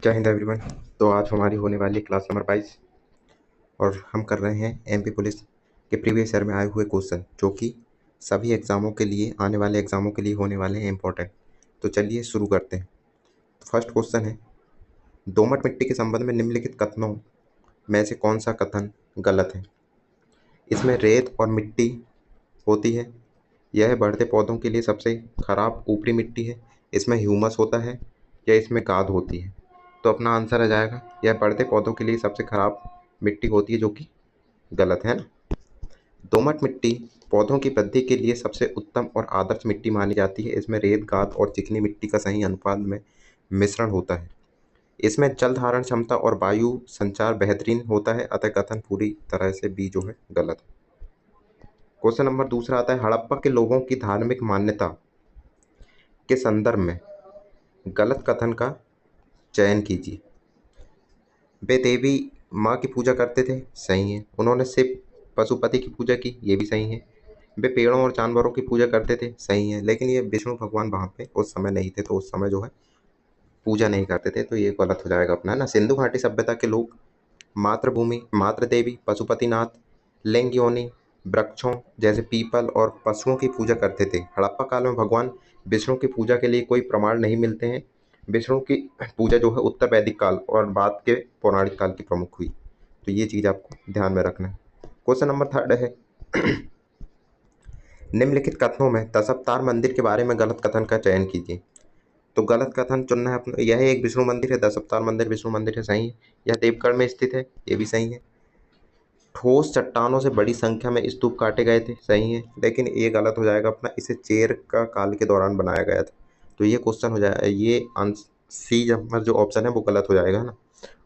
जय हिंद एवरीवन। तो आज हमारी होने वाली क्लास नंबर 22 और हम कर रहे हैं एमपी पुलिस के प्रीवियस ईयर में आए हुए क्वेश्चन जो कि सभी एग्ज़ामों के लिए आने वाले एग्ज़ामों के लिए होने वाले हैं इम्पोर्टेंट। तो चलिए शुरू करते हैं। फर्स्ट क्वेश्चन है, दोमट मिट्टी के संबंध में निम्नलिखित कथनों में से कौन सा कथन गलत है? इसमें रेत और मिट्टी होती है, यह बढ़ते पौधों के लिए सबसे खराब ऊपरी मिट्टी है, इसमें ह्यूमस होता है या इसमें गाद होती है? तो अपना आंसर आ जाएगा यह बढ़ते पौधों के लिए सबसे खराब मिट्टी होती है, जो कि गलत है ना। दोमट मिट्टी पौधों की वृद्धि के लिए सबसे उत्तम और आदर्श मिट्टी मानी जाती है, इसमें रेत गाद और चिकनी मिट्टी का सही अनुपात में मिश्रण होता है, इसमें जल धारण क्षमता और वायु संचार बेहतरीन होता है, अतः कथन पूरी तरह से बी जो है गलत है। क्वेश्चन नंबर दूसरा आता है, हड़प्पा के लोगों की धार्मिक मान्यता के संदर्भ में गलत कथन का चयन कीजिए। वे देवी माँ की पूजा करते थे, सही है। उन्होंने शिव पशुपति की पूजा की, ये भी सही है। वे पेड़ों और जानवरों की पूजा करते थे, सही है। लेकिन ये विष्णु भगवान वहाँ पे उस समय नहीं थे, तो उस समय जो है पूजा नहीं करते थे, तो ये गलत हो जाएगा अपना, है ना। सिंधु घाटी सभ्यता के लोग मातृभूमि, मातृ देवी, पशुपतिनाथ, लिंग योनि, वृक्षों जैसे पीपल और पशुओं की पूजा करते थे। हड़प्पा काल में भगवान विष्णु की पूजा के लिए कोई प्रमाण नहीं मिलते हैं। विष्णु की पूजा जो है उत्तर वैदिक काल और बाद के पौराणिक काल की प्रमुख हुई, तो ये चीज़ आपको ध्यान में रखना है। क्वेश्चन नंबर थर्ड है, निम्नलिखित कथनों में दशावतार मंदिर के बारे में गलत कथन का चयन कीजिए। तो गलत कथन चुनना है अपना, यह एक विष्णु मंदिर है, दशावतार मंदिर विष्णु मंदिर है, सही है। यह देवगढ़ में स्थित है, ये भी सही है। ठोस चट्टानों से बड़ी संख्या में स्तूप काटे गए थे, सही है। लेकिन ये गलत हो जाएगा अपना, इसे चेर का काल के दौरान बनाया गया था, तो ये क्वेश्चन हो जाए, ये सी नंबर जो ऑप्शन है वो गलत हो जाएगा ना।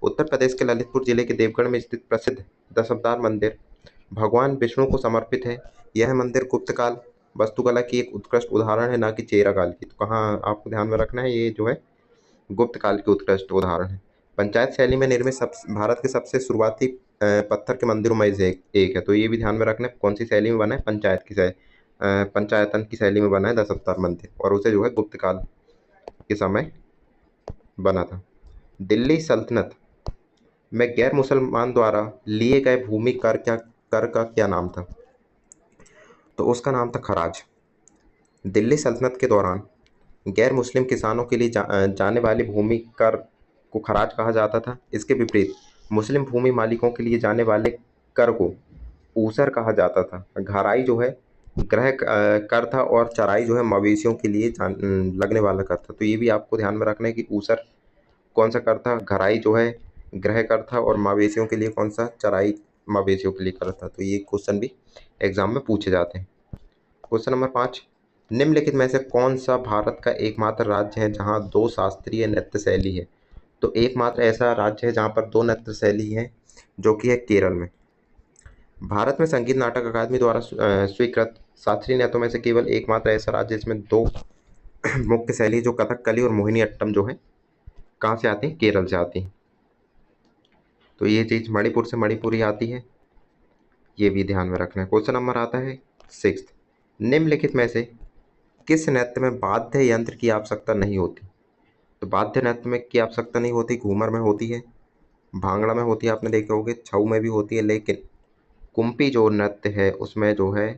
उत्तर प्रदेश के ललितपुर जिले के देवगढ़ में स्थित प्रसिद्ध दशावतार मंदिर भगवान विष्णु को समर्पित है। यह मंदिर गुप्तकाल वास्तुकला की एक उत्कृष्ट उदाहरण है, ना कि चेरा काल की। तो कहाँ आपको ध्यान में रखना है, ये जो है गुप्त काल की उत्कृष्ट उदाहरण है। पंचायत शैली में निर्मित भारत के सबसे शुरुआती पत्थर के मंदिरों में से एक है, तो ये भी ध्यान में रखना है। कौन सी शैली में बना है? पंचायतन की शैली में बना है दशावतार मंदिर, और उसे जो है गुप्त काल के समय बना था। दिल्ली सल्तनत में गैर मुसलमान द्वारा लिए गए भूमि कर का क्या नाम था? तो उसका नाम था खराज। दिल्ली सल्तनत के दौरान गैर मुस्लिम किसानों के लिए जाने वाली भूमि कर को खराज कहा जाता था। इसके विपरीत मुस्लिम भूमि मालिकों के लिए जाने वाले कर को ऊसर कहा जाता था। घराई जो है ग्रह कर था, और चराई जो है मवेशियों के लिए लगने वाला कर था। तो ये भी आपको ध्यान में रखना है कि ऊसर कौन सा कर था, घराई जो है ग्रह कर था, और मवेशियों के लिए कौन सा, चराई मवेशियों के लिए कर था। तो ये क्वेश्चन भी एग्जाम में पूछे जाते हैं। क्वेश्चन नंबर 5, निम्नलिखित में से कौन सा भारत का एकमात्र राज्य है जहां दो शास्त्रीय नृत्य शैली है? तो एकमात्र ऐसा राज्य है जहां पर दो नृत्य शैली है, जो कि है केरल में। भारत में संगीत नाटक अकादमी द्वारा स्वीकृत शास्त्रीय नृत्यों में से केवल एकमात्र ऐसा राज्य जिसमें दो मुख्य शैली, जो कथकली और मोहिनीअट्टम जो है कहाँ से आती है? केरल से आती है। तो ये चीज़ मणिपुर से मणिपुरी आती है, ये भी ध्यान में रखना है। क्वेश्चन नंबर आता है 6, निम्नलिखित में से किस नृत्य में वाद्य यंत्र की आवश्यकता नहीं होती? तो वाद्य नृत्य में की आवश्यकता नहीं होती, घूमर में होती है, भांगड़ा में होती है, आपने देखे होंगे, छऊ में भी होती है। लेकिन कुम्पी जो नृत्य है उसमें जो है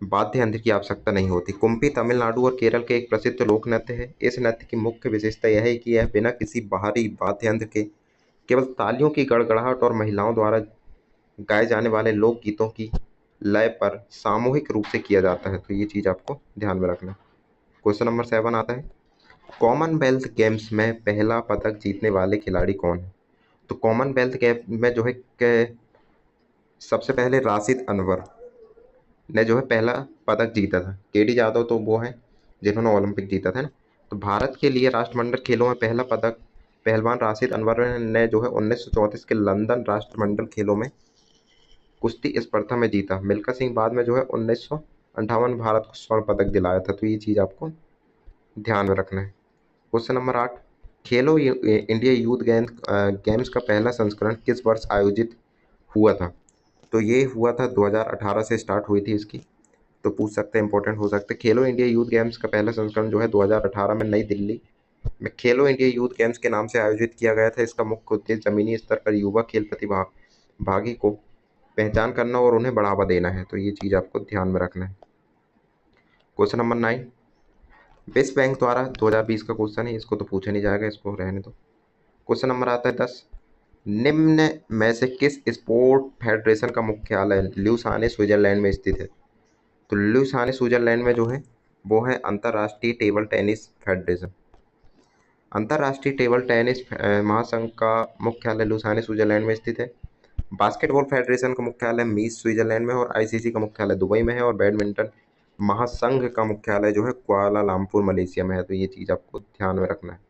वाद्य यंत्र की आवश्यकता नहीं होती। कुम्पी तमिलनाडु और केरल के एक प्रसिद्ध लोक नृत्य है। इस नृत्य की मुख्य विशेषता यह है कि यह बिना किसी बाहरी वाद्य यंत्र के केवल तालियों की गड़गड़ाहट और महिलाओं द्वारा गाए जाने वाले लोकगीतों की लय पर सामूहिक रूप से किया जाता है। तो ये चीज़ आपको ध्यान में रखना है। क्वेश्चन नंबर 7 आता है, कॉमनवेल्थ गेम्स में पहला पदक जीतने वाले खिलाड़ी कौन है? तो कॉमनवेल्थ गेम में जो है सबसे पहले राशिद अनवर ने जो है पहला पदक जीता था। केडी यादव तो वो हैं जिन्होंने ओलंपिक जीता था ना। तो भारत के लिए राष्ट्रमंडल खेलों में पहला पदक पहलवान राशिद अनवर ने जो है 1934 के लंदन राष्ट्रमंडल खेलों में कुश्ती स्पर्धा में जीता। मिल्खा सिंह बाद में जो है 1958 भारत को स्वर्ण पदक दिलाया था। तो ये चीज़ आपको ध्यान में रखना है। क्वेश्चन नंबर 8, खेलो इंडिया यूथ गेम्स का पहला संस्करण किस वर्ष आयोजित हुआ था? तो ये हुआ था 2018 से स्टार्ट हुई थी इसकी, तो पूछ सकते हैं, इंपॉर्टेंट हो सकते हैं। खेलो इंडिया यूथ गेम्स का पहला संस्करण जो है 2018 में नई दिल्ली में खेलो इंडिया यूथ गेम्स के नाम से आयोजित किया गया था। इसका मुख्य उद्देश्य जमीनी स्तर पर युवा खेल प्रतिभागी को पहचान करना और उन्हें बढ़ावा देना है। तो ये चीज़ आपको ध्यान में रखना है। क्वेश्चन नंबर 9, विश्व बैंक द्वारा 2020 का क्वेश्चन है, इसको तो पूछा नहीं जाएगा, इसको रहने दो। क्वेश्चन नंबर आता है 10, निम्न में से किस स्पोर्ट फेडरेशन का मुख्यालय ल्यूसाने स्विट्जरलैंड में स्थित है? तो ल्यूसाने स्विट्जरलैंड में जो है वो है अंतर्राष्ट्रीय टेबल टेनिस फेडरेशन। अंतर्राष्ट्रीय टेबल टेनिस महासंघ का मुख्यालय लुसाने स्विट्जरलैंड में स्थित है। बास्केटबॉल फेडरेशन का मुख्यालय मीस स्विट्जरलैंड में है और आईसीसी का मुख्यालय दुबई में है और बैडमिंटन महासंघ का मुख्यालय जो है कुआलालंपुर मलेशिया में है। तो ये चीज़ आपको ध्यान में रखना है।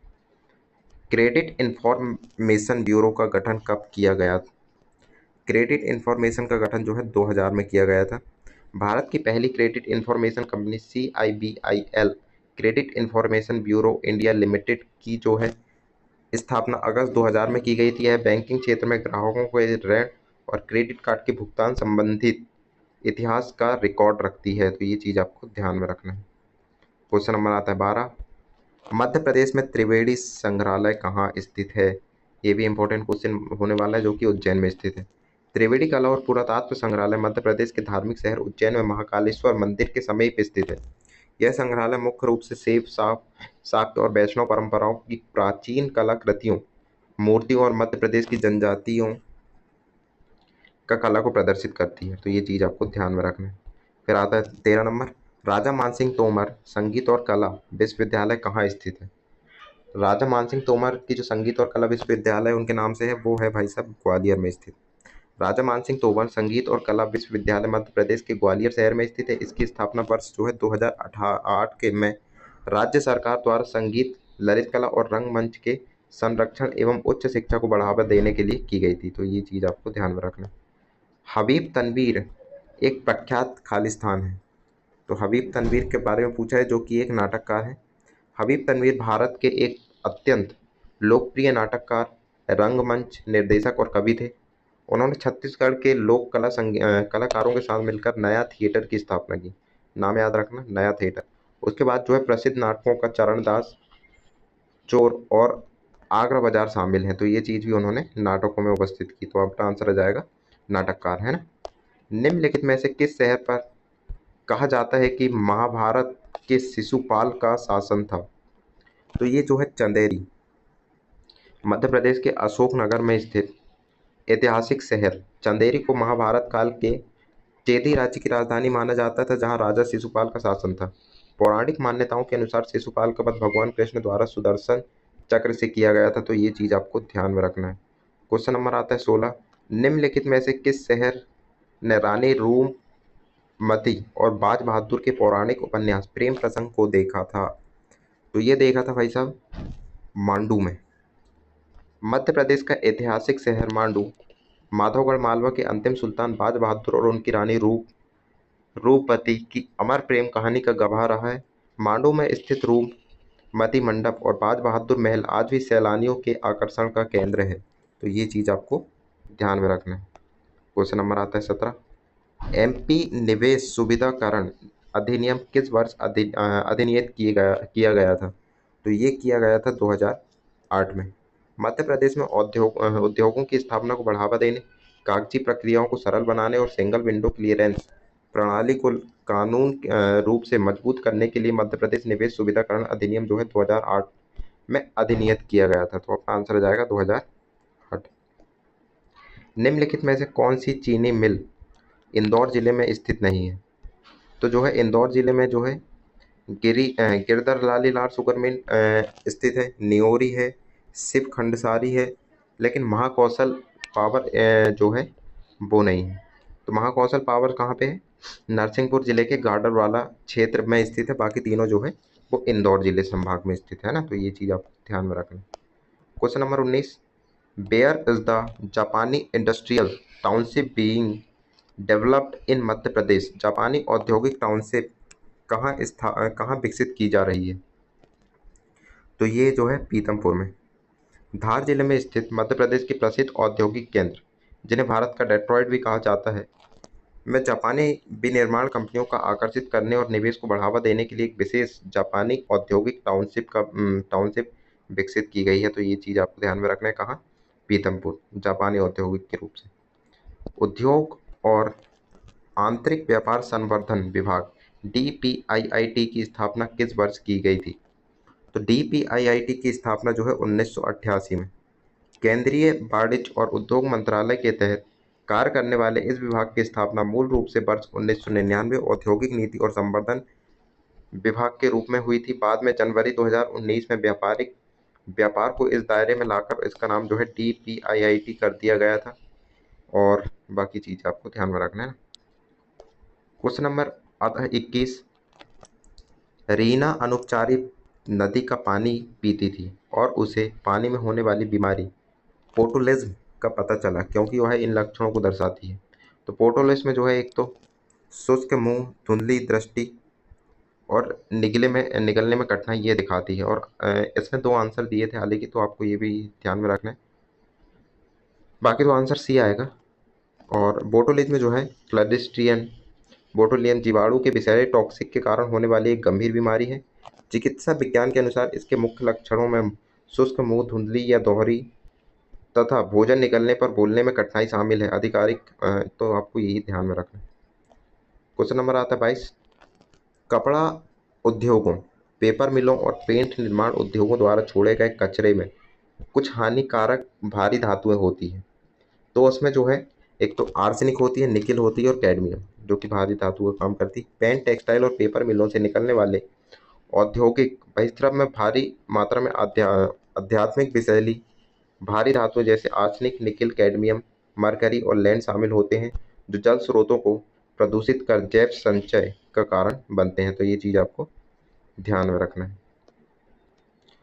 क्रेडिट इंफॉर्मेशन ब्यूरो का गठन कब किया गया? क्रेडिट इंफॉर्मेशन का गठन जो है 2000 में किया गया था। भारत की पहली credit information company CIBIL credit information bureau India limited की जो है स्थापना अगस्त 2000 में की गई थी। यह बैंकिंग क्षेत्र में ग्राहकों को ऋण और क्रेडिट कार्ड के भुगतान संबंधित इतिहास का रिकॉर्ड रखती है। तो ये चीज़ आपको ध्यान में रखना है। क्वेश्चन नंबर आता है 12, मध्य प्रदेश में त्रिवेणी संग्रहालय कहाँ स्थित है? ये भी इंपॉर्टेंट क्वेश्चन होने वाला है, जो कि उज्जैन में स्थित है। त्रिवेणी कला और पुरातत्व संग्रहालय मध्य प्रदेश के धार्मिक शहर उज्जैन में महाकालेश्वर मंदिर के समीप स्थित है। यह संग्रहालय मुख्य रूप से शैव, शाक्त और वैष्णव परंपराओं की प्राचीन कलाकृतियों, मूर्तियों और मध्य प्रदेश की जनजातियों का कला को प्रदर्शित करती है। तो ये चीज़ आपको ध्यान में रखना है। फिर आता है 13 नंबर, राजा मानसिंह तोमर संगीत और कला विश्वविद्यालय कहाँ स्थित है? राजा मानसिंह तोमर की जो संगीत और कला विश्वविद्यालय उनके नाम से है वो है भाई साहब ग्वालियर में स्थित। राजा मानसिंह तोमर संगीत और कला विश्वविद्यालय मध्य प्रदेश के ग्वालियर शहर में स्थित है। इसकी स्थापना वर्ष जो है 2008 के में राज्य सरकार द्वारा संगीत, ललित कला और रंगमंच के संरक्षण एवं उच्च शिक्षा को बढ़ावा देने के लिए की गई थी। तो ये चीज़ आपको ध्यान में रखना है। हबीब तनवीर एक प्रख्यात खालिस्तान है। तो हबीब तनवीर के बारे में पूछा है, जो कि एक नाटककार है। हबीब तनवीर भारत के एक अत्यंत लोकप्रिय नाटककार, रंगमंच निर्देशक और कवि थे। उन्होंने छत्तीसगढ़ के लोक कला कलाकारों के साथ मिलकर नया थिएटर की स्थापना की। नाम याद रखना, नया थिएटर। उसके बाद जो है प्रसिद्ध नाटकों का चरणदास, चोर और आगरा बाजार शामिल हैं। तो ये चीज़ भी उन्होंने नाटकों में उपस्थित की। तो आपका आंसर आ जाएगा नाटककार, है ना। निम्नलिखित में से किस शहर पर कहा जाता है कि महाभारत के शिशुपाल का शासन था? तो ये जो है चंदेरी, मध्य प्रदेश के अशोकनगर में स्थित ऐतिहासिक शहर चंदेरी को महाभारत काल के चेदी राज्य की राजधानी माना जाता था, जहां राजा शिशुपाल का शासन था। पौराणिक मान्यताओं के अनुसार शिशुपाल का वध भगवान कृष्ण द्वारा सुदर्शन चक्र से किया गया था। तो ये चीज़ आपको ध्यान में रखना है। क्वेश्चन नंबर आता है 16, निम्नलिखित में से किस शहर ने रानी रूपमती और बाज बहादुर के पौराणिक उपन्यास प्रेम प्रसंग को देखा था? तो ये देखा था भाई साहब मांडू में। मध्य प्रदेश का ऐतिहासिक शहर मांडू माधवगढ़ मालवा के अंतिम सुल्तान बाज बहादुर और उनकी रानी रूपमती की अमर प्रेम कहानी का गवाह रहा है। मांडू में स्थित रूपमती मंडप और बाज बहादुर महल आज भी सैलानियों के आकर्षण का केंद्र है। तो ये चीज़ आपको ध्यान में रखना है। क्वेश्चन नंबर आता है 17, MP निवेश सुविधाकरण अधिनियम किस वर्ष अधिनियत किया गया था? तो ये किया गया था 2008 में। मध्य प्रदेश में उद्योगों की स्थापना को बढ़ावा देने, कागजी प्रक्रियाओं को सरल बनाने और सिंगल विंडो क्लियरेंस प्रणाली को कानून रूप से मजबूत करने के लिए मध्य प्रदेश निवेश सुविधाकरण अधिनियम जो है 2008 में अधिनियत किया गया था। तो आपका आंसर आ जाएगा 2008। निम्नलिखित में से कौन सी चीनी मिल इंदौर जिले में स्थित नहीं है? तो जो है इंदौर जिले में जो है गिरधर लालीलाल शुगर मिल स्थित है, नियोरी है, शिव खंडसारी है, लेकिन महाकौशल पावर जो है वो नहीं है। तो महाकौशल पावर कहाँ पे है? नरसिंहपुर जिले के गाडरवाला क्षेत्र में स्थित है। बाकी तीनों जो है वो इंदौर जिले संभाग में स्थित है ना। तो ये चीज़ आप ध्यान में रखना। Question number 19, where is the जापानी industrial township being developed in Madhya Pradesh? जापानी औद्योगिक टाउनशिप कहाँ विकसित की जा रही है? तो ये जो है पीतमपुर में। धार जिले में स्थित मध्य प्रदेश के प्रसिद्ध औद्योगिक केंद्र, जिन्हें भारत का डेट्रॉइट भी कहा जाता है, में जापानी विनिर्माण कंपनियों का आकर्षित करने और निवेश को बढ़ावा देने के लिए एक विशेष जापानी औद्योगिक टाउनशिप विकसित की गई है। तो ये चीज़ आपको ध्यान में रखना है। कहाँ? पीथमपुर, जापानी औद्योगिक के रूप से। उद्योग और आंतरिक व्यापार संवर्धन विभाग DPIIT की स्थापना किस वर्ष की गई थी? तो DPIIT की स्थापना जो है 1988 में। केंद्रीय वाणिज्य और उद्योग मंत्रालय के तहत कार्य करने वाले इस विभाग की स्थापना मूल रूप से वर्ष 1999 औद्योगिक नीति और संवर्धन विभाग के रूप में हुई थी। बाद में जनवरी 2019 में व्यापार को इस दायरे में लाकर इसका नाम जो है DPIIT कर दिया गया था। और बाकी चीज़ आपको ध्यान में रखना है। क्वेश्चन नंबर आता है 21। रीना अनौपचारिक नदी का पानी पीती थी और उसे पानी में होने वाली बीमारी पोटुलिज्म का पता चला क्योंकि वह इन लक्षणों को दर्शाती है। तो पोटुलिज्म में जो है एक तो शुष्क मुंह, धुंधली दृष्टि और निगलने में कठिनाई ये दिखाती है। और इसमें दो आंसर दिए थे हालांकि, तो आपको ये भी ध्यान में रखना है। बाकी तो आंसर सी आएगा। और बोटुलिज्म जो है क्लस्ट्रिडियम बोटुलियम जीवाणु के विषैले टॉक्सिक के कारण होने वाली एक गंभीर बीमारी है। चिकित्सा विज्ञान के अनुसार इसके मुख्य लक्षणों में शुष्क मुंह, धुंधली या दोहरी तथा भोजन निगलने पर बोलने में कठिनाई शामिल है। आधिकारिक तो आपको यही ध्यान में रखना है। क्वेश्चन नंबर आता है 22। कपड़ा उद्योगों, पेपर मिलों और पेंट निर्माण उद्योगों द्वारा छोड़े गए कचरे में कुछ हानिकारक भारी धातुएं होती हैं। तो उसमें जो है एक तो आर्सेनिक होती है, निकिल होती है और कैडमियम, जो कि भारी धातु का काम करती है। पेन, टेक्सटाइल और पेपर मिलों से निकलने वाले औद्योगिक बहिस्राव में भारी मात्रा में आध्यात्मिक विषैली भारी धातुएं जैसे आर्सेनिक, निकिल, कैडमियम, मरकरी और लेड शामिल होते हैं, जो जल स्रोतों को प्रदूषित कर जैव संचय का कारण बनते हैं। तो ये चीज़ आपको ध्यान में रखना है।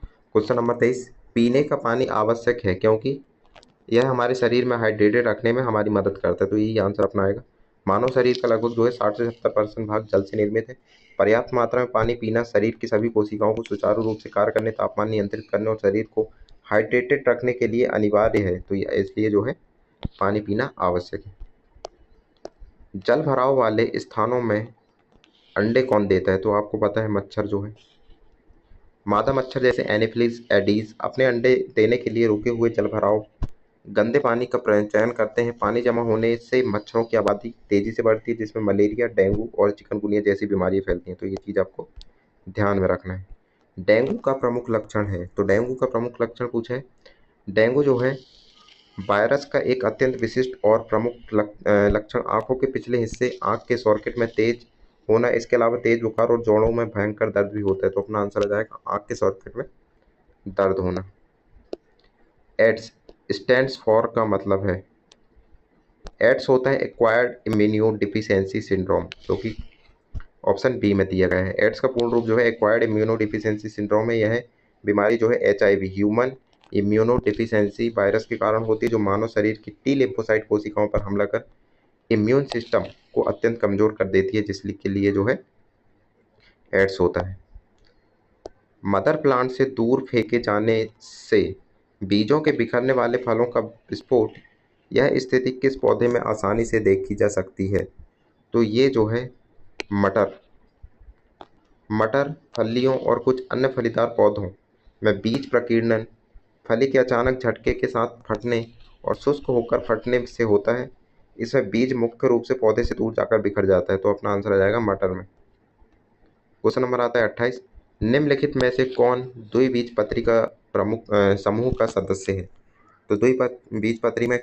Question number 23। पीने का पानी आवश्यक है क्योंकि यह हमारे शरीर में हाइड्रेटेड रखने में हमारी मदद करता है। तो यही आंसर अपना आएगा। मानव शरीर का लगभग जो है 60 से 70% भाग जल से निर्मित है। पर्याप्त मात्रा में पानी पीना शरीर की सभी कोशिकाओं को सुचारू रूप से कार्य करने, तापमान नियंत्रित करने और शरीर को हाइड्रेटेड रखने के लिए अनिवार्य है। तो इसलिए जो है पानी पीना आवश्यक है। जल भराव वाले स्थानों में अंडे कौन देता है? तो आपको पता है मच्छर जो है, मादा मच्छर जैसे एनोफिलिस एडीज अपने अंडे देने के लिए रुके हुए जल भराव गंदे पानी का चयन करते हैं। पानी जमा होने से मच्छरों की आबादी तेजी से बढ़ती है, जिसमें मलेरिया, डेंगू और चिकनगुनिया जैसी बीमारियां फैलती हैं। तो ये चीज़ आपको ध्यान में रखना है। डेंगू का प्रमुख लक्षण है, तो डेंगू का प्रमुख लक्षण पूछा है। डेंगू जो है वायरस का एक अत्यंत विशिष्ट और प्रमुख लक्षण आंखों के पिछले हिस्से, आंख के सॉकेट में तेज होना, इसके अलावा तेज बुखार और जोड़ों में भयंकर दर्द भी होता है। तो अपना आंसर आ जाएगा आंख के सॉकेट में दर्द होना। एड्स स्टैंड्स फॉर का मतलब है, एड्स होता है एक्वायर्ड इम्यूनो डिफिशियंसी सिंड्रोम, जो कि ऑप्शन बी में दिया गया है। एड्स का पूर्ण रूप जो है एक्वायर्ड इम्यूनो डिफिशियंसी सिंड्रोम है। यह बीमारी जो है HIV human immuno deficiency virus के कारण होती है, जो मानव शरीर की टी लिम्फोसाइट कोशिकाओं पर हमला कर इम्यून सिस्टम को अत्यंत कमजोर कर देती है, जिसके लिए जो है एड्स होता है। मदर प्लांट से दूर फेंके जाने से बीजों के बिखरने वाले फलों का विस्फोट, यह स्थिति किस पौधे में आसानी से देखी जा सकती है? तो ये जो है मटर, फलियों और कुछ अन्य फलीदार पौधों में बीज प्रकीर्णन फली के अचानक झटके के साथ फटने और शुष्क होकर फटने से होता है। इसमें बीज मुख्य रूप से पौधे से दूर जाकर बिखर जाता है। तो अपना आंसर आ जाएगा मटर में। क्वेश्चन नंबर आता है 28। निम्नलिखित में से कौन द्विबीजपत्री का प्रमुख समूह का सदस्य है? तो द्विबीजपत्री में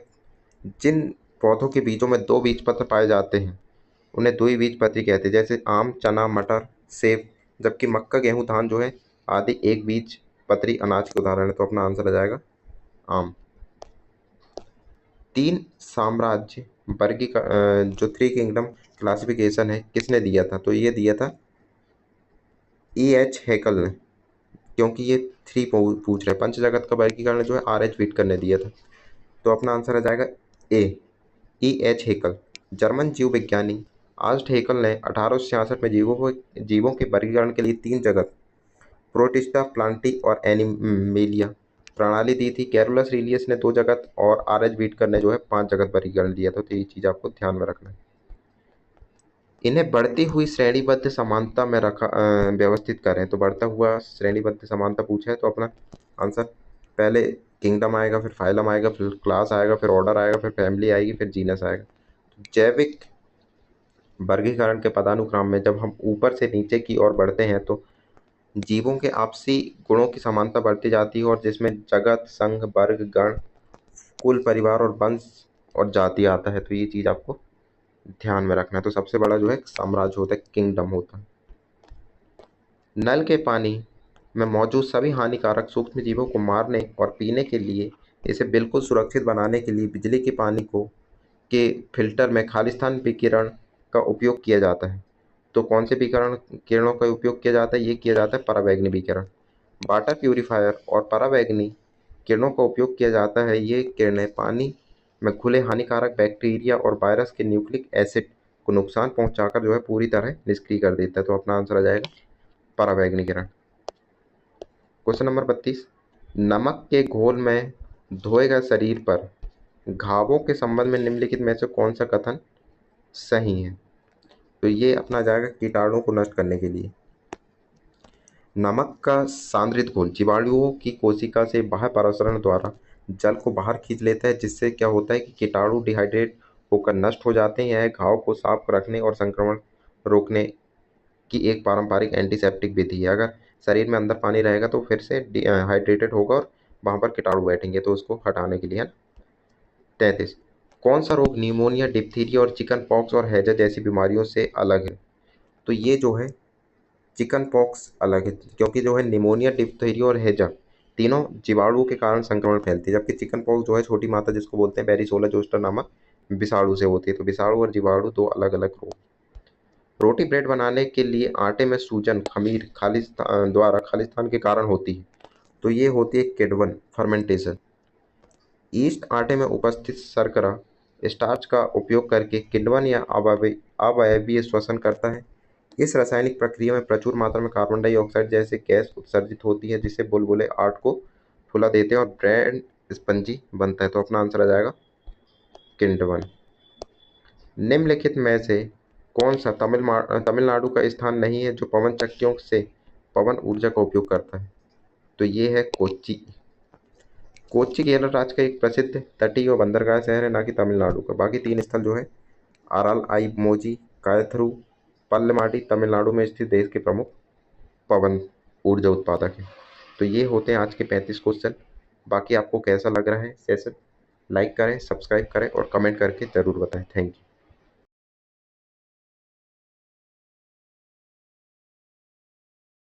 जिन पौधों के बीजों में दो बीजपत्र पाए जाते हैं उन्हें द्विबीजपत्री कहते हैं, जैसे आम, चना, मटर, सेब, जबकि मक्का, गेहूं, धान जो है आदि एक बीजपत्री अनाज के उदाहरण है। तो अपना आंसर आ जाएगा आम। तीन साम्राज्य जो थ्री किंगडम क्लासिफिकेशन है किसने दिया था? तो ये दिया था EH हैकल ने, क्योंकि ये थ्री पूछ रहे हैं। पंच जगत का वर्गीकरण जो है RH व्हिटकर ने दिया था। तो अपना आंसर आ जाएगा ए, EH हैकल। जर्मन जीव विज्ञानी आर्स्ट हैकल ने 1866 में जीवों के वर्गीकरण के लिए तीन जगत प्रोटिस्टा, प्लांटी और एनिमेलिया प्रणाली दी थी। कैरोलस रीलियस ने दो जगत और RH व्हिटकर ने जो है 5 जगत वर्गीकरण दिया था। तो ये चीज़ आपको ध्यान में रखना है। इन्हें बढ़ती हुई श्रेणीबद्ध समानता में व्यवस्थित करें। तो बढ़ता हुआ श्रेणीबद्ध समानता पूछा है तो अपना आंसर पहले किंगडम आएगा, फिर फाइलम आएगा, फिर क्लास आएगा, फिर ऑर्डर आएगा, फिर फैमिली आएगी, फिर जीनस आएगा। जैविक वर्गीकरण के पदानुक्रम में जब हम ऊपर से नीचे की ओर बढ़ते हैं तो जीवों के आपसी गुणों की समानता बढ़ती जाती है, और जिसमें जगत, संघ, वर्ग, गण, कुल, परिवार और वंश और जाति आता है। तो ये चीज आपको ध्यान में रखना है। तो सबसे बड़ा जो है साम्राज्य होता है, किंगडम होता है। नल के पानी में मौजूद सभी हानिकारक सूक्ष्म जीवों को मारने और पीने के लिए इसे बिल्कुल सुरक्षित बनाने के लिए बिजली के पानी को के फिल्टर में खालिस्तान विकिरण का उपयोग किया जाता है। तो कौन से विकिरण किरणों का उपयोग किया जाता है? ये किया जाता है पराबैंगनी विकिरण। वाटर प्यूरिफायर और पराबैंगनी किरणों का उपयोग किया जाता है। ये किरणें पानी में खुले हानिकारक बैक्टीरिया और वायरस के न्यूक्लिक एसिड को नुकसान पहुंचाकर जो है पूरी तरह निष्क्रिय कर देता है। तो अपना आंसर आ जाएगा पराबैंगनी किरण। क्वेश्चन नंबर 32, नमक के घोल में धोए गए शरीर पर घावों के संबंध में निम्नलिखित में से कौन सा कथन सही है? तो ये अपना जाएगा कीटाणु को नष्ट करने के लिए। नमक का सांद्रित घोल जीवाणुओं की कोशिका से बाह्य परासरण द्वारा जल को बाहर खींच लेता है, जिससे क्या होता है कि कीटाणु डिहाइड्रेट होकर नष्ट हो जाते हैं। यह घाव को साफ रखने और संक्रमण रोकने की एक पारंपरिक एंटीसेप्टिक विधि है। अगर शरीर में अंदर पानी रहेगा तो फिर से हाइड्रेटेड होगा और वहां पर कीटाणु बैठेंगे, तो उसको हटाने के लिए है। 33, कौन सा रोग निमोनिया, डिप्थीरिया और चिकन पॉक्स और हैजा जैसी बीमारियों से अलग है? तो ये जो है चिकन पॉक्स अलग है, क्योंकि जो है निमोनिया, डिप्थीरिया और हैजा तीनों जीवाणुओं के कारण संक्रमण फैलती है, जबकि चिकन पॉक्स जो है छोटी माता जिसको बोलते हैं बेरिसोला जोस्टर नामक विषाणु से होती है। तो विषाणु और जीवाणु दो अलग अलग रोग। रोटी ब्रेड बनाने के लिए आटे में सूजन खमीर खालिस्तान द्वारा खालिस्तान के कारण होती है। तो ये होती है किण्वन फर्मेंटेशन। ईस्ट आटे में उपस्थित शर्करा स्टार्च का उपयोग करके किण्वन या अवयवीय श्वसन करता है। इस रासायनिक प्रक्रिया में प्रचुर मात्रा में कार्बन डाइऑक्साइड जैसे गैस उत्सर्जित होती है, जिससे बुलबुले आर्ट को फुला देते हैं और ब्रेड स्पंजी बनता है। तो अपना आंसर आ जाएगा किण्वन। निम्नलिखित में से कौन सा तमिलनाडु का स्थान नहीं है जो पवन चक्कियों से पवन ऊर्जा का उपयोग करता है? तो ये है कोच्चि। कोच्चि केरल राज्य का एक प्रसिद्ध तटीय और बंदरगाह शहर है, ना कि तमिलनाडु का। बाकी तीन स्थल जो है आरल आई मोजी, कायथरू, पल्लमाडी तमिलनाडु में स्थित देश के प्रमुख पवन ऊर्जा उत्पादक हैं। तो ये होते हैं आज के 35 क्वेश्चन। बाकी आपको कैसा लग रहा है सेशन? लाइक करें, सब्सक्राइब करें और कमेंट करके ज़रूर बताएं। Thank you.